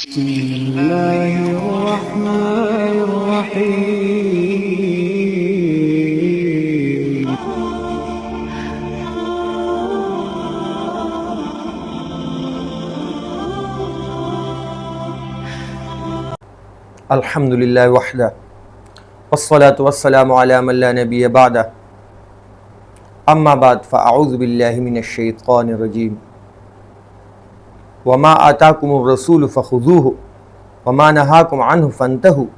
بسم الله الرحمن الرحيم الحمد لله وحده والصلاة والسلام على من لا نبي بعده اما بعد فاعوذ بالله من الشيطان الرجيم وما آتاكم الرسول فخذوه وما نهاكم عنه فانتهوا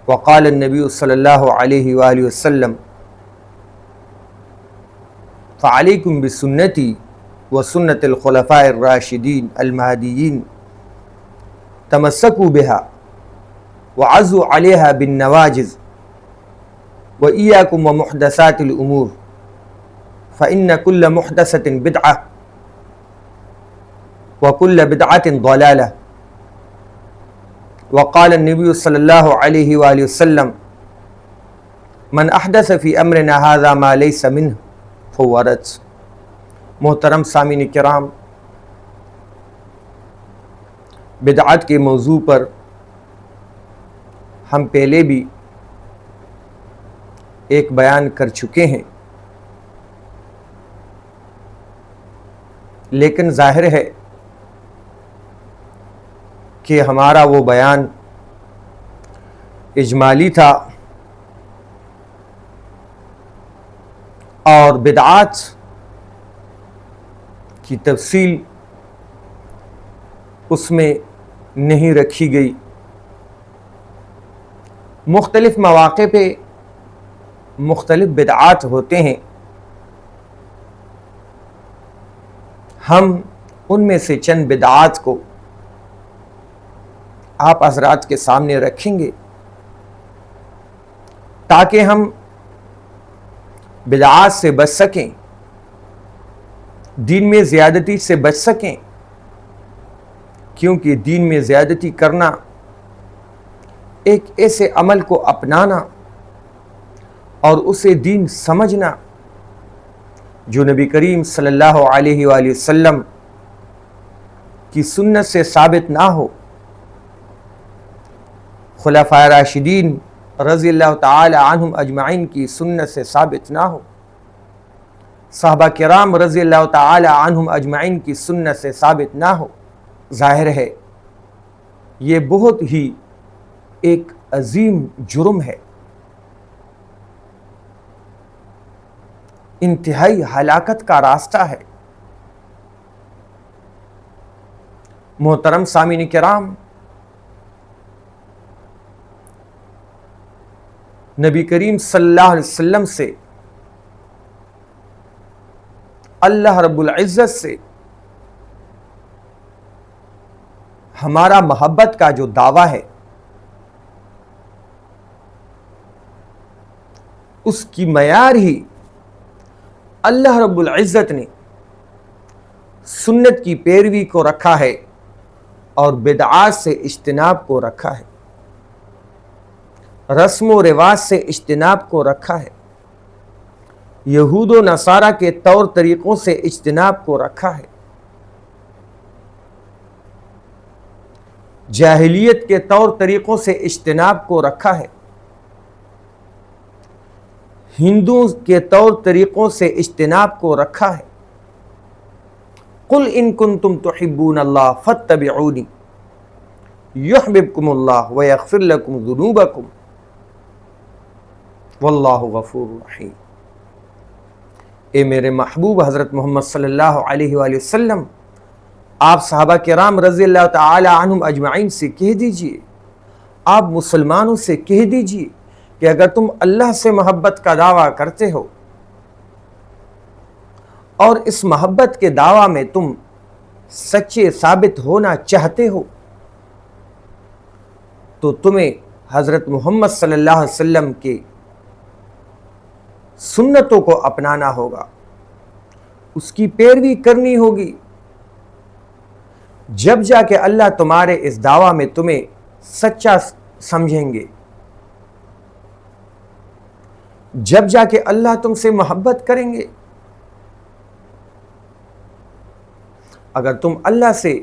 وقال النبي صلى الله عليه وآله وسلم فعليكم بسنتي وسنة الخلفاء الراشدين المهديين تمسكوا بها وعزوا عليها بالنواجذ وإياكم ومحدثات الأمور فإن كل محدثة بدعة وكل بدعة ضلالة وقال النبي صلی اللہ علیہ وآلہ وسلم من احدث فی امرنا هذا ما ليس منه فهو رد۔ محترم سامعین کرام، بدعت کے موضوع پر ہم پہلے بھی ایک بیان کر چکے ہیں، لیکن ظاہر ہے کہ ہمارا وہ بیان اجمالی تھا اور بدعات کی تفصیل اس میں نہیں رکھی گئی۔ مختلف مواقع پہ مختلف بدعات ہوتے ہیں، ہم ان میں سے چند بدعات کو آپ حضرات کے سامنے رکھیں گے تاکہ ہم بدعات سے بچ سکیں، دین میں زیادتی سے بچ سکیں، کیونکہ دین میں زیادتی کرنا، ایک ایسے عمل کو اپنانا اور اسے دین سمجھنا جو نبی کریم صلی اللہ علیہ وآلہ وسلم کی سنت سے ثابت نہ ہو، خلفائے راشدین رضی اللہ تعالی عنہم اجمعین کی سنت سے ثابت نہ ہو، صحابہ کرام رضی اللہ تعالی عنہم اجمعین کی سنت سے ثابت نہ ہو، ظاہر ہے یہ بہت ہی ایک عظیم جرم ہے، انتہائی ہلاکت کا راستہ ہے۔ محترم سامعین کرام، نبی کریم صلی اللہ علیہ وسلم سے، اللہ رب العزت سے ہمارا محبت کا جو دعویٰ ہے، اس کی معیار ہی اللہ رب العزت نے سنت کی پیروی کو رکھا ہے اور بدعات سے اجتناب کو رکھا ہے، رسم و رواج سے اجتناب کو رکھا ہے، یہود و نصارہ کے طور طریقوں سے اجتناب کو رکھا ہے، جاہلیت کے طور طریقوں سے اجتناب کو رکھا ہے، ہندوؤں کے طور طریقوں سے اجتناب کو رکھا ہے۔ قل ان کنتم تحبون اللہ فاتبعونی یحببکم اللہ ویغفر لکم ذنوبکم واللہ غفور رحیم۔ اے میرے محبوب حضرت محمد صلی اللہ علیہ وآلہ وسلم، آپ صحابہ کرام رضی اللہ تعالی عنہم اجمعین سے کہہ دیجئے، آپ مسلمانوں سے کہہ دیجئے کہ اگر تم اللہ سے محبت کا دعویٰ کرتے ہو اور اس محبت کے دعویٰ میں تم سچے ثابت ہونا چاہتے ہو تو تمہیں حضرت محمد صلی اللہ علیہ وسلم کے سنتوں کو اپنانا ہوگا، اس کی پیروی کرنی ہوگی، جب جا کے اللہ تمہارے اس دعویٰ میں تمہیں سچا سمجھیں گے، جب جا کے اللہ تم سے محبت کریں گے۔ اگر تم اللہ سے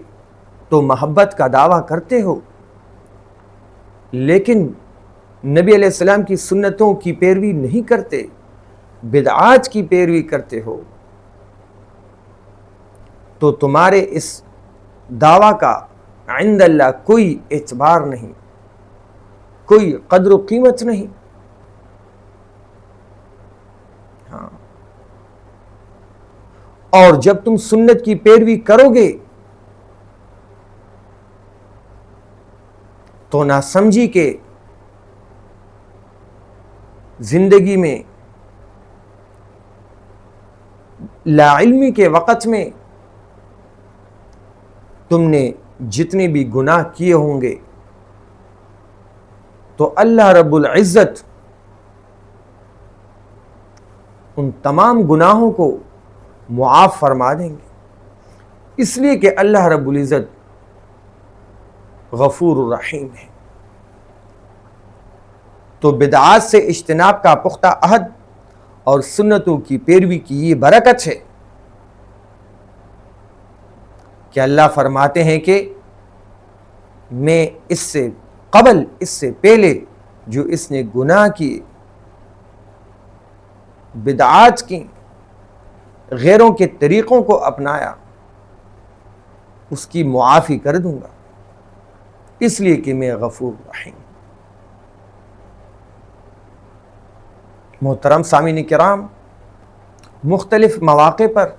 تو محبت کا دعویٰ کرتے ہو لیکن نبی علیہ السلام کی سنتوں کی پیروی نہیں کرتے، بدعات کی پیروی کرتے ہو، تو تمہارے اس دعویٰ کا عند اللہ کوئی اعتبار نہیں، کوئی قدر و قیمت نہیں۔ ہاں، اور جب تم سنت کی پیروی کرو گے تو نہ سمجھی کہ زندگی میں لا علمی کے وقت میں تم نے جتنے بھی گناہ کیے ہوں گے تو اللہ رب العزت ان تمام گناہوں کو معاف فرما دیں گے، اس لیے کہ اللہ رب العزت غفور الرحیم ہے۔ تو بدعات سے اجتناب کا پختہ عہد اور سنتوں کی پیروی کی یہ برکت ہے کہ اللہ فرماتے ہیں کہ میں اس سے قبل، اس سے پہلے جو اس نے گناہ کیے، بدعات کی، غیروں کے طریقوں کو اپنایا، اس کی معافی کر دوں گا، اس لیے کہ میں غفور رحیم۔ محترم سامعین کرام، مختلف مواقع پر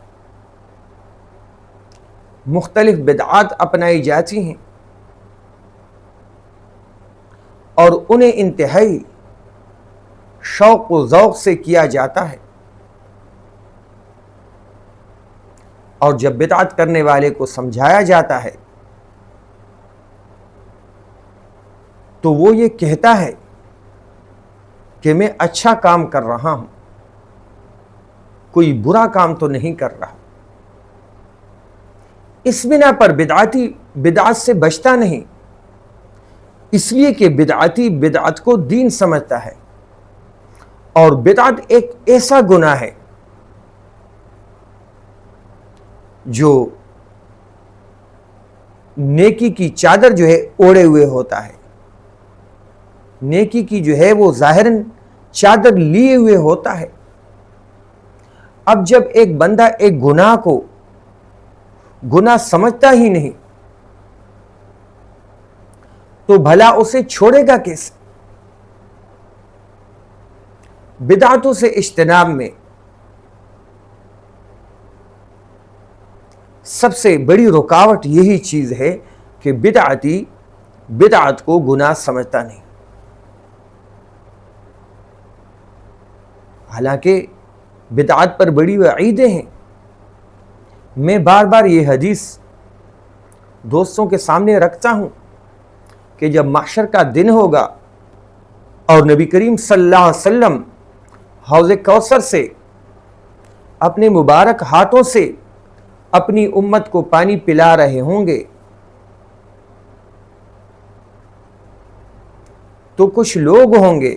مختلف بدعات اپنائی جاتی ہیں اور انہیں انتہائی شوق و ذوق سے کیا جاتا ہے، اور جب بدعت کرنے والے کو سمجھایا جاتا ہے تو وہ یہ کہتا ہے کہ میں اچھا کام کر رہا ہوں، کوئی برا کام تو نہیں کر رہا۔ اس بنا پر بدعاتی بدعت سے بچتا نہیں، اس لیے کہ بدعاتی بدعت کو دین سمجھتا ہے، اور بدعت ایک ایسا گناہ ہے جو نیکی کی چادر جو ہے اوڑے ہوئے ہوتا ہے، نیکی کی جو ہے وہ ظاہراً چادر لیے ہوئے ہوتا ہے۔ اب جب ایک بندہ ایک گناہ کو گناہ سمجھتا ہی نہیں تو بھلا اسے چھوڑے گا کیسے؟ بدعتوں سے اجتناب میں سب سے بڑی رکاوٹ یہی چیز ہے کہ بدعتی بدعت کو گناہ سمجھتا نہیں، حالانکہ بدعت پر بڑی وعیدیں ہیں۔ میں بار بار یہ حدیث دوستوں کے سامنے رکھتا ہوں کہ جب محشر کا دن ہوگا اور نبی کریم صلی اللہ علیہ وسلم حوض کوثر سے اپنے مبارک ہاتھوں سے اپنی امت کو پانی پلا رہے ہوں گے تو کچھ لوگ ہوں گے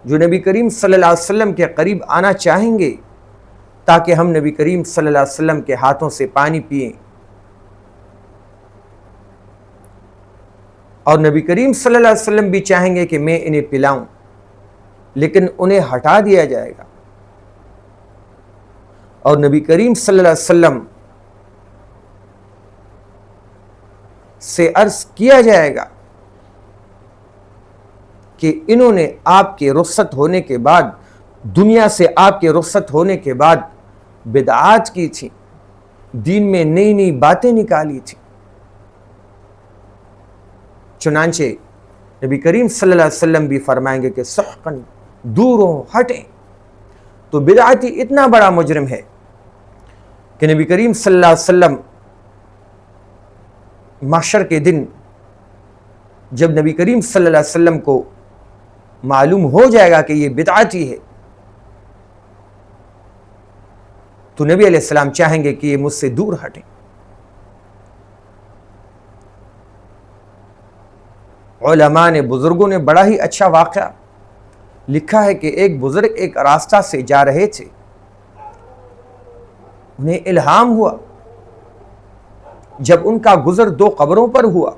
جو نبی کریم صلی اللہ علیہ وسلم کے قریب آنا چاہیں گے تاکہ ہم نبی کریم صلی اللہ علیہ وسلم کے ہاتھوں سے پانی پئیں، اور نبی کریم صلی اللہ علیہ وسلم بھی چاہیں گے کہ میں انہیں پلاؤں، لیکن انہیں ہٹا دیا جائے گا، اور نبی کریم صلی اللہ علیہ وسلم سے عرض کیا جائے گا کہ انہوں نے آپ کے رخصت ہونے کے بعد، دنیا سے آپ کے رخصت ہونے کے بعد بدعات کی تھی، دین میں نئی نئی باتیں نکالی تھی۔ چنانچہ نبی کریم صلی اللہ علیہ وسلم بھی فرمائیں گے کہ سحقاً، دور ہوں، ہٹیں۔ تو بدعتی اتنا بڑا مجرم ہے کہ نبی کریم صلی اللہ علیہ وسلم محشر کے دن جب نبی کریم صلی اللہ علیہ وسلم کو معلوم ہو جائے گا کہ یہ بدعتی ہے تو نبی علیہ السلام چاہیں گے کہ یہ مجھ سے دور ہٹیں۔ علماء نے، بزرگوں نے بڑا ہی اچھا واقعہ لکھا ہے کہ ایک بزرگ ایک راستہ سے جا رہے تھے، انہیں الہام ہوا جب ان کا گزر دو قبروں پر ہوا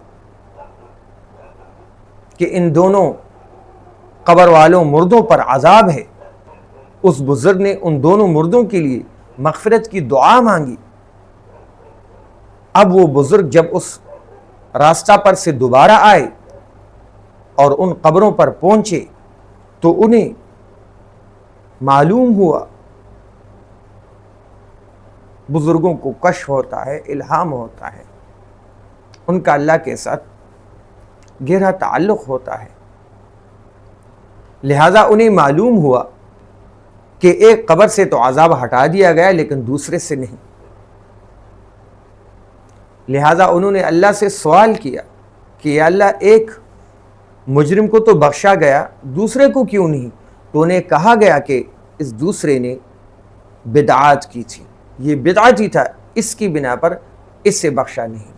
کہ ان دونوں قبر والوں مردوں پر عذاب ہے، اس بزرگ نے ان دونوں مردوں کے لیے مغفرت کی دعا مانگی۔ اب وہ بزرگ جب اس راستہ پر سے دوبارہ آئے اور ان قبروں پر پہنچے تو انہیں معلوم ہوا، بزرگوں کو کشف ہوتا ہے، الہام ہوتا ہے، ان کا اللہ کے ساتھ گہرا تعلق ہوتا ہے، لہذا انہیں معلوم ہوا کہ ایک قبر سے تو عذاب ہٹا دیا گیا لیکن دوسرے سے نہیں۔ لہذا انہوں نے اللہ سے سوال کیا کہ یا اللہ، ایک مجرم کو تو بخشا گیا، دوسرے کو کیوں نہیں؟ تو انہیں کہا گیا کہ اس دوسرے نے بدعات کی تھی، یہ بدعتی تھا، اس کی بنا پر اس سے بخشا نہیں۔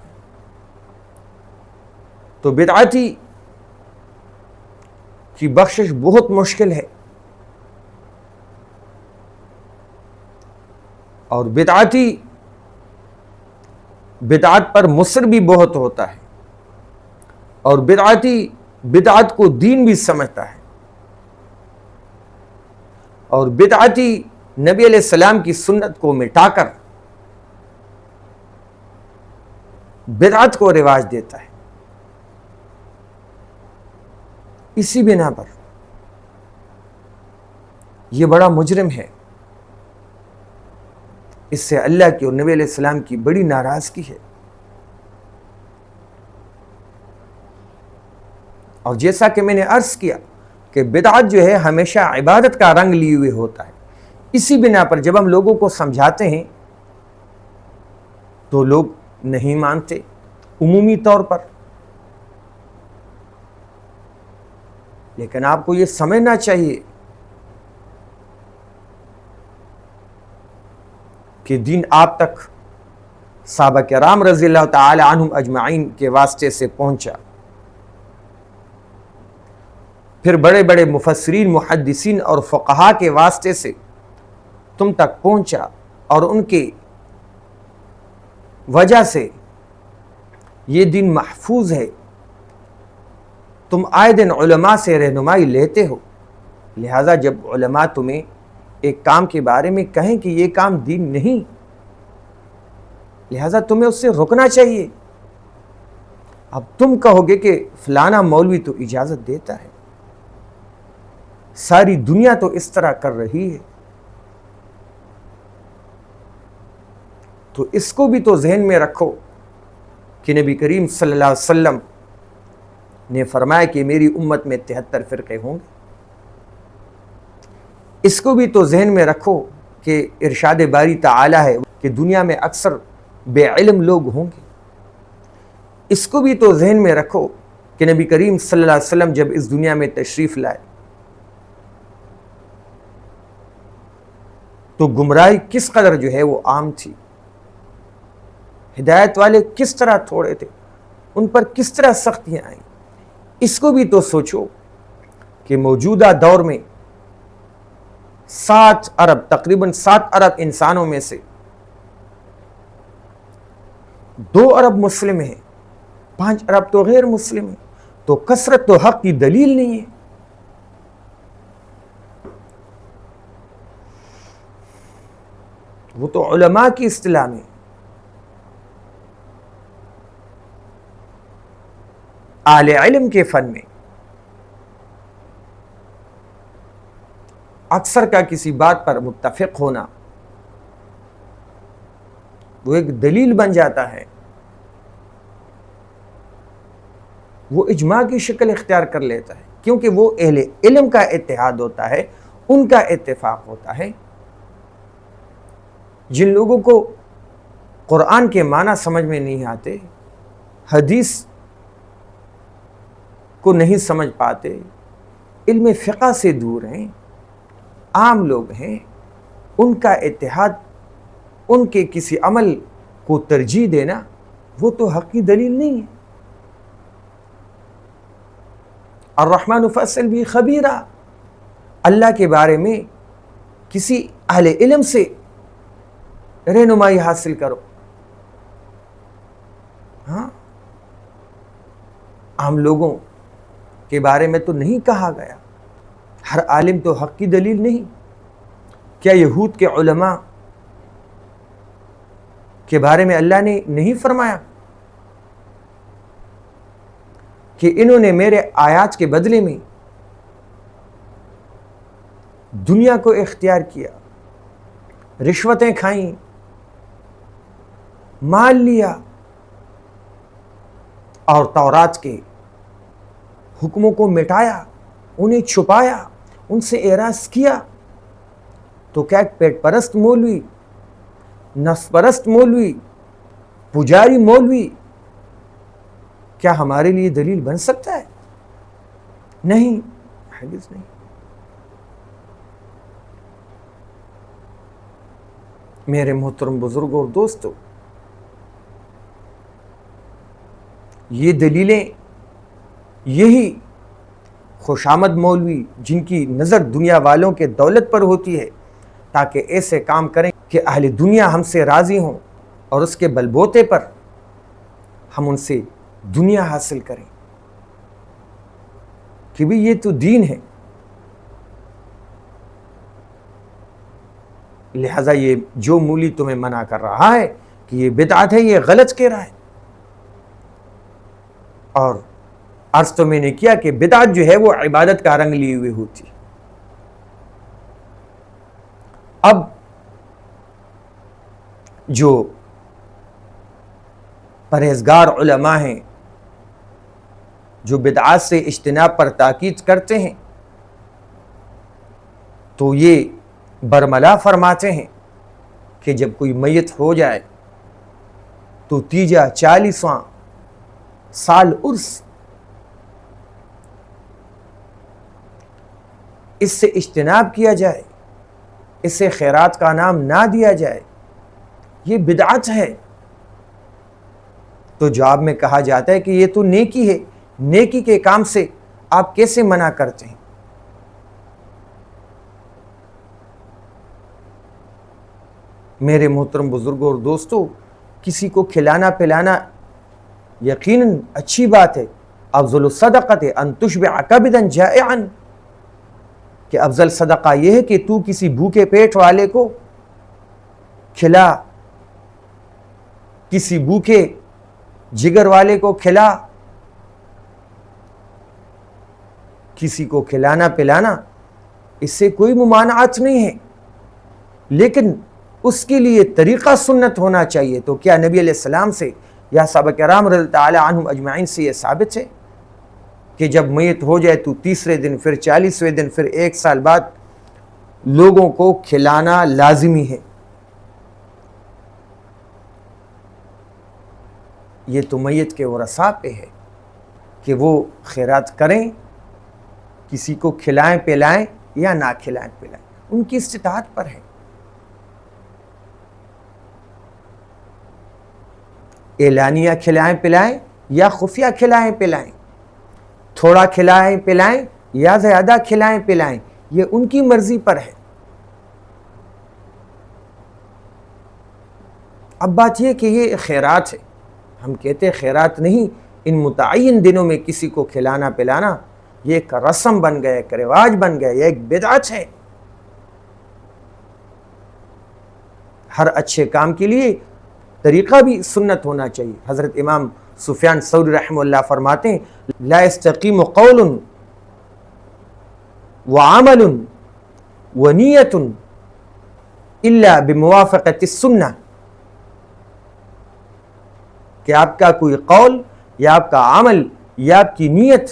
تو بدعتی کی بخشش بہت مشکل ہے، اور بدعت پر مصر بھی بہت ہوتا ہے، اور بدعت کو دین بھی سمجھتا ہے، اور بدعتی نبی علیہ السلام کی سنت کو مٹا کر بدعت کو رواج دیتا ہے۔ اسی بنا پر یہ بڑا مجرم ہے، اس سے اللہ کی اور نبی علیہ السلام کی بڑی ناراضگی ہے۔ اور جیسا کہ میں نے عرض کیا کہ بدعت جو ہے ہمیشہ عبادت کا رنگ لیے ہوئے ہوتا ہے، اسی بنا پر جب ہم لوگوں کو سمجھاتے ہیں تو لوگ نہیں مانتے عمومی طور پر۔ لیکن آپ کو یہ سمجھنا چاہیے کہ دین آپ تک صحابہ کرام رضی اللہ تعالی عنہم اجمعین کے واسطے سے پہنچا، پھر بڑے بڑے مفسرین، محدثین اور فقہا کے واسطے سے تم تک پہنچا، اور ان کے وجہ سے یہ دین محفوظ ہے۔ تم آئے دن علماء سے رہنمائی لیتے ہو، لہذا جب علماء تمہیں ایک کام کے بارے میں کہیں کہ یہ کام دین نہیں، لہذا تمہیں اس سے رکنا چاہیے۔ اب تم کہو گے کہ فلانا مولوی تو اجازت دیتا ہے، ساری دنیا تو اس طرح کر رہی ہے، تو اس کو بھی تو ذہن میں رکھو کہ نبی کریم صلی اللہ علیہ وسلم نے فرمایا کہ میری امت میں 73 فرقے ہوں گے۔ اس کو بھی تو ذہن میں رکھو کہ ارشاد باری تعالی ہے کہ دنیا میں اکثر بے علم لوگ ہوں گے۔ اس کو بھی تو ذہن میں رکھو کہ نبی کریم صلی اللہ علیہ وسلم جب اس دنیا میں تشریف لائے تو گمراہی کس قدر جو ہے وہ عام تھی، ہدایت والے کس طرح تھوڑے تھے، ان پر کس طرح سختیاں آئیں۔ اس کو بھی تو سوچو کہ موجودہ دور میں 7 ارب، تقریباً 7 ارب انسانوں میں سے 2 ارب مسلم ہیں، 5 ارب تو غیر مسلم ہیں، تو کثرت تو حق کی دلیل نہیں ہے۔ وہ تو علماء کی اصطلاح میں اہل علم کے فن میں اکثر کا کسی بات پر متفق ہونا وہ ایک دلیل بن جاتا ہے، وہ اجماع کی شکل اختیار کر لیتا ہے، کیونکہ وہ اہل علم کا اتحاد ہوتا ہے، ان کا اتفاق ہوتا ہے۔ جن لوگوں کو قرآن کے معنی سمجھ میں نہیں آتے، حدیث کو نہیں سمجھ پاتے، علم فقہ سے دور ہیں، عام لوگ ہیں، ان کا اتحاد، ان کے کسی عمل کو ترجیح دینا وہ تو حق کی دلیل نہیں ہے۔ الرحمن فاسأل بھی خبیرہ، اللہ کے بارے میں کسی اہل علم سے رہنمائی حاصل کرو۔ ہاں، عام لوگوں کے بارے میں تو نہیں کہا گیا. ہر عالم تو حق کی دلیل نہیں. کیا یہود کے علماء کے بارے میں اللہ نے نہیں فرمایا کہ انہوں نے میرے آیات کے بدلے میں دنیا کو اختیار کیا، رشوتیں کھائیں، مال لیا اور تورات کے حکموں کو مٹایا، انہیں چھپایا، ان سے اعراض کیا؟ تو کیا ایک پیٹ پرست مولوی، نفس پرست مولوی، پجاری مولوی کیا ہمارے لیے دلیل بن سکتا ہے؟ نہیں، ہرگز نہیں. میرے محترم بزرگوں اور دوستو، یہ دلیلیں، یہی خوشامد مولوی جن کی نظر دنیا والوں کے دولت پر ہوتی ہے تاکہ ایسے کام کریں کہ اہل دنیا ہم سے راضی ہوں اور اس کے بلبوتے پر ہم ان سے دنیا حاصل کریں کہ بھی یہ تو دین ہے. لہذا یہ جو مولی تمہیں منع کر رہا ہے کہ یہ بدعت ہے، یہ غلط کہہ رہا ہے. اور عرض تو میں نے کیا کہ بدعت جو ہے وہ عبادت کا رنگ لیے ہوئے ہوتی. اب جو پرہیزگار علماء ہیں جو بدعات سے اجتناب پر تاکید کرتے ہیں تو یہ برملا فرماتے ہیں کہ جب کوئی میت ہو جائے تو تیجا 40واں سال عرس، اس سے اجتناب کیا جائے، اسے خیرات کا نام نہ دیا جائے، یہ بدعت ہے. تو جواب میں کہا جاتا ہے کہ یہ تو نیکی ہے، نیکی کے کام سے آپ کیسے منع کرتے ہیں؟ میرے محترم بزرگوں اور دوستو، کسی کو کھلانا پلانا یقیناً اچھی بات ہے. افضل الصدقۃ ان تشبع کبدا جائعا، کہ افضل صدقہ یہ ہے کہ تو کسی بھوکے پیٹ والے کو کھلا، کسی بھوکے جگر والے کو کھلا. کسی کو کھلانا پلانا اس سے کوئی ممانعت نہیں ہے، لیکن اس کے لیے طریقہ سنت ہونا چاہیے. تو کیا نبی علیہ السلام سے یا صحابہ کرام رضی اللہ تعالی عنہم اجمعین سے یہ ثابت ہے کہ جب میت ہو جائے تو 30ویں دن، پھر 40ویں دن، پھر 1 سال بعد لوگوں کو کھلانا لازمی ہے؟ یہ تو میت کے ورثاء پہ ہے کہ وہ خیرات کریں، کسی کو کھلائیں پلائیں یا نہ کھلائیں پلائیں، ان کی استطاعت پر ہے. اعلانیہ کھلائیں پلائیں یا خفیہ کھلائیں پلائیں، تھوڑا کھلائیں پلائیں یا زیادہ کھلائیں پلائیں، یہ ان کی مرضی پر ہے. اب بات یہ کہ یہ خیرات ہے، ہم کہتے خیرات نہیں، ان متعین دنوں میں کسی کو کھلانا پلانا یہ ایک رسم بن گیا، ایک رواج بن گیا، یہ ایک بدعت ہے. ہر اچھے کام کے لیے طریقہ بھی سنت ہونا چاہیے. حضرت امام سفیان ثوری رحمہ اللہ فرماتے ہیں لا يستقیم قول وعمل ونیت الا بموافقت السنہ، کہ آپ کا کوئی قول یا آپ کا عمل یا آپ کی نیت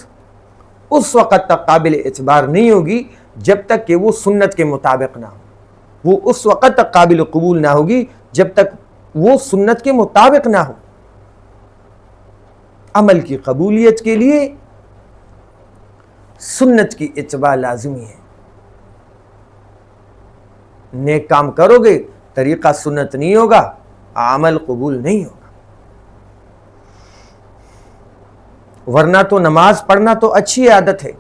اس وقت تک قابل اعتبار نہیں ہوگی جب تک کہ وہ سنت کے مطابق نہ ہو. وہ اس وقت تک قابل قبول نہ ہوگی جب تک وہ سنت کے مطابق نہ ہو. عمل کی قبولیت کے لیے سنت کی اتباع لازمی ہے. نیک کام کرو گے طریقہ سنت نہیں ہوگا، عمل قبول نہیں ہوگا. ورنہ تو نماز پڑھنا تو اچھی عادت ہے،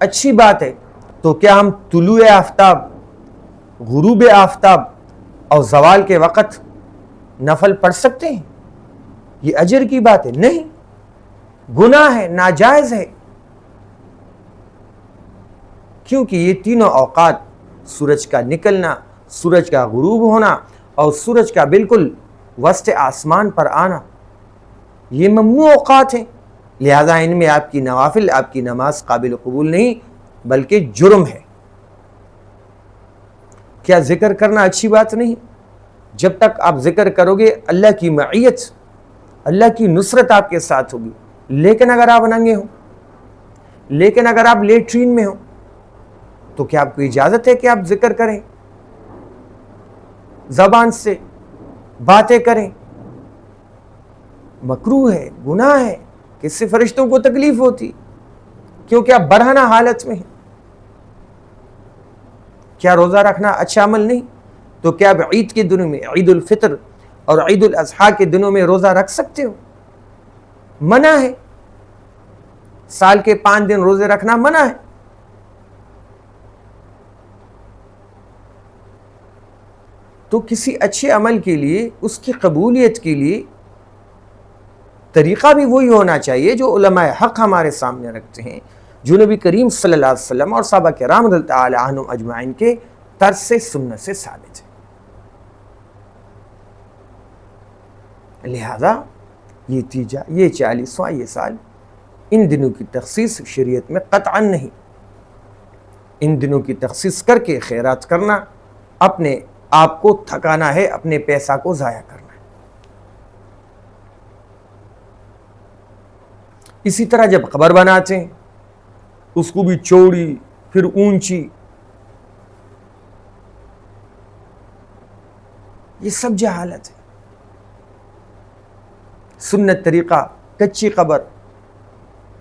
اچھی بات ہے. تو کیا ہم طلوع آفتاب، غروب آفتاب اور زوال کے وقت نفل پڑھ سکتے ہیں؟ یہ اجر کی بات ہے؟ نہیں، گناہ ہے، ناجائز ہے. کیونکہ یہ تینوں اوقات، سورج کا نکلنا، سورج کا غروب ہونا اور سورج کا بالکل وسط آسمان پر آنا، یہ ممنوع اوقات ہیں. لہذا ان میں آپ کی نوافل، آپ کی نماز قابل قبول نہیں بلکہ جرم ہے. کیا ذکر کرنا اچھی بات نہیں؟ جب تک آپ ذکر کرو گے اللہ کی معیت، اللہ کی نصرت آپ کے ساتھ ہوگی. لیکن اگر آپ ننگے ہوں، لیکن اگر آپ لیٹرین میں ہوں، تو کیا آپ کو اجازت ہے کہ آپ ذکر کریں، زبان سے باتیں کریں؟ مکروہ ہے، گناہ ہے، کہ اس سے فرشتوں کو تکلیف ہوتی کیونکہ آپ برہنہ حالت میں ہیں. کیا روزہ رکھنا اچھا عمل نہیں؟ تو کیا آپ عید کے دنوں میں، عید الفطر اور عید الاضحیٰ کے دنوں میں روزہ رکھ سکتے ہو؟ منع ہے. سال کے 5 دن روزے رکھنا منع ہے. تو کسی اچھے عمل کے لیے، اس کی قبولیت کے لیے طریقہ بھی وہی ہونا چاہیے جو علماء حق ہمارے سامنے رکھتے ہیں، جو نبی کریم صلی اللہ علیہ وسلم اور صحابہ کرام رضی اللہ تعالی عنہم اجمعین کے طرز سے، سنت سے ثابت ہے. لہذا یہ تیجا، یہ 40واں یہ سال، ان دنوں کی تخصیص شریعت میں قطعاً نہیں. ان دنوں کی تخصیص کر کے خیرات کرنا، اپنے آپ کو تھکانا ہے، اپنے پیسہ کو ضائع کرنا ہے. اسی طرح جب قبر بناتے ہیں، اس کو بھی چوڑی پھر اونچی، یہ سب جہالت ہے. سنت طریقہ کچی قبر،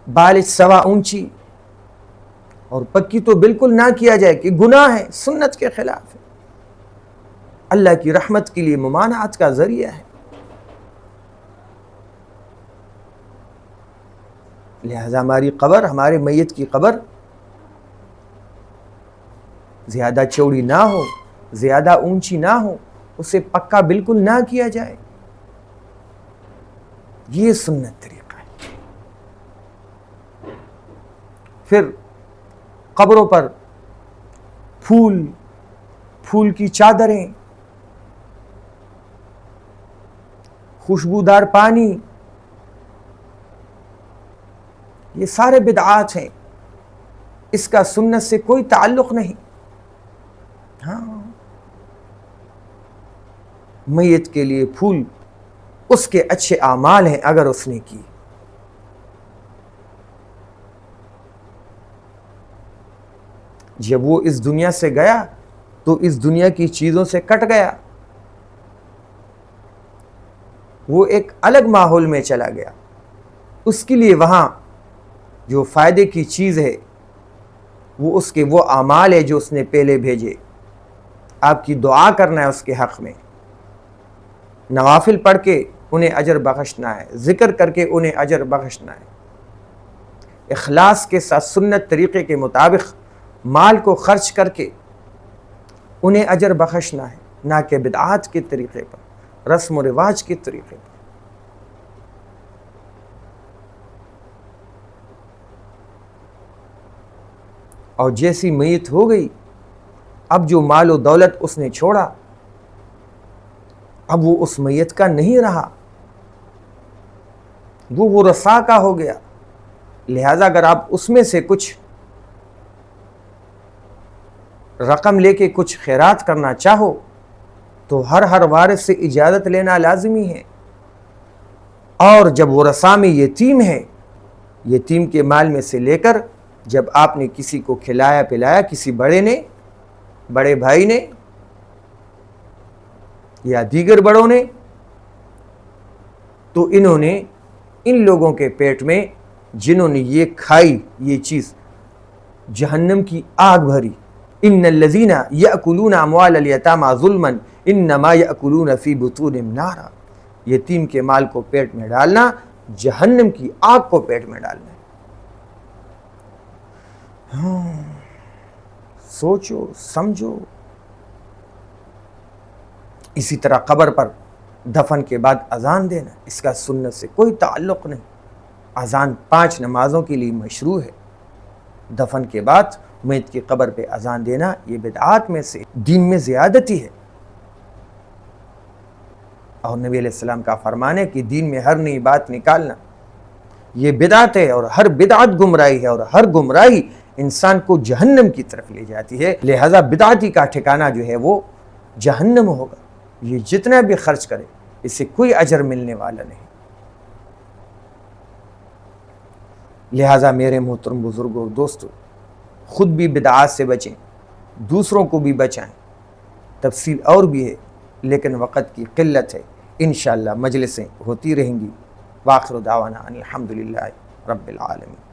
بالش سوا اونچی، اور پکی تو بالکل نہ کیا جائے کہ گناہ ہے، سنت کے خلاف ہے، اللہ کی رحمت کے لیے ممانعت کا ذریعہ ہے. لہذا ہماری قبر، ہمارے میت کی قبر زیادہ چوڑی نہ ہو، زیادہ اونچی نہ ہو، اسے پکا بالکل نہ کیا جائے. یہ سنت طریقہ ہے. پھر قبروں پر پھول کی چادریں، خوشبودار پانی، یہ سارے بدعات ہیں. اس کا سنت سے کوئی تعلق نہیں. ہاں، میت کے لیے پھول اس کے اچھے اعمال ہیں اگر اس نے کی. جب وہ اس دنیا سے گیا تو اس دنیا کی چیزوں سے کٹ گیا، وہ ایک الگ ماحول میں چلا گیا. اس کے لیے وہاں جو فائدے کی چیز ہے وہ اس کے وہ اعمال ہے جو اس نے پہلے بھیجے. آپ کی دعا کرنا ہے اس کے حق میں، نوافل پڑھ کے انہیں اجر بخشنا ہے، ذکر کر کے انہیں اجر بخشنا ہے، اخلاص کے ساتھ سنت طریقے کے مطابق مال کو خرچ کر کے انہیں اجر بخشنا ہے، نہ کہ بدعات کے طریقے پر، رسم و رواج کے طریقے پر. اور جیسی میت ہو گئی، اب جو مال و دولت اس نے چھوڑا، اب وہ اس میت کا نہیں رہا، وہ ورثاء کا ہو گیا. لہذا اگر آپ اس میں سے کچھ رقم لے کے کچھ خیرات کرنا چاہو تو ہر وارث سے اجازت لینا لازمی ہے. اور جب ورثاء میں یتیم ہے، یتیم کے مال میں سے لے کر جب آپ نے کسی کو کھلایا پلایا، کسی بڑے بھائی نے یا دیگر بڑوں نے، تو انہوں نے ان لوگوں کے پیٹ میں جنہوں نے یہ کھائی یہ چیز، جہنم کی آگ بھری. ان الذین یأکلون اموال الیتامی ظلما انما یأکلون فی بطونہم نارا. یتیم کے مال کو پیٹ میں ڈالنا جہنم کی آگ کو پیٹ میں ڈالنا ہے. سوچو سمجھو. اسی طرح قبر پر دفن کے بعد اذان دینا اس کا سنت سے کوئی تعلق نہیں۔ اذان 5 نمازوں کے لیے مشروع ہے، دفن کے بعد میت کی قبر پہ اذان دینا یہ بدعات میں سے دین میں زیادتی ہے، اور نبی علیہ السلام کا فرمان ہے کہ دین میں ہر نئی بات نکالنا یہ بدعت ہے، اور ہر بدعت گمراہی ہے، اور ہر گمراہی انسان کو جہنم کی طرف لے جاتی ہے، لہذا بدعتی کا ٹھکانہ جو ہے وہ جہنم ہوگا۔ یہ جتنا بھی خرچ کرے اس سے کوئی اجر ملنے والا نہیں۔ لہذا میرے محترم بزرگوں اور دوستو، خود بھی بدعات سے بچیں، دوسروں کو بھی بچائیں۔ تفصیل اور بھی ہے لیکن وقت کی قلت ہے، انشاءاللہ مجلسیں ہوتی رہیں گی۔ وآخر دعوانا ان الحمدللہ رب العالمین۔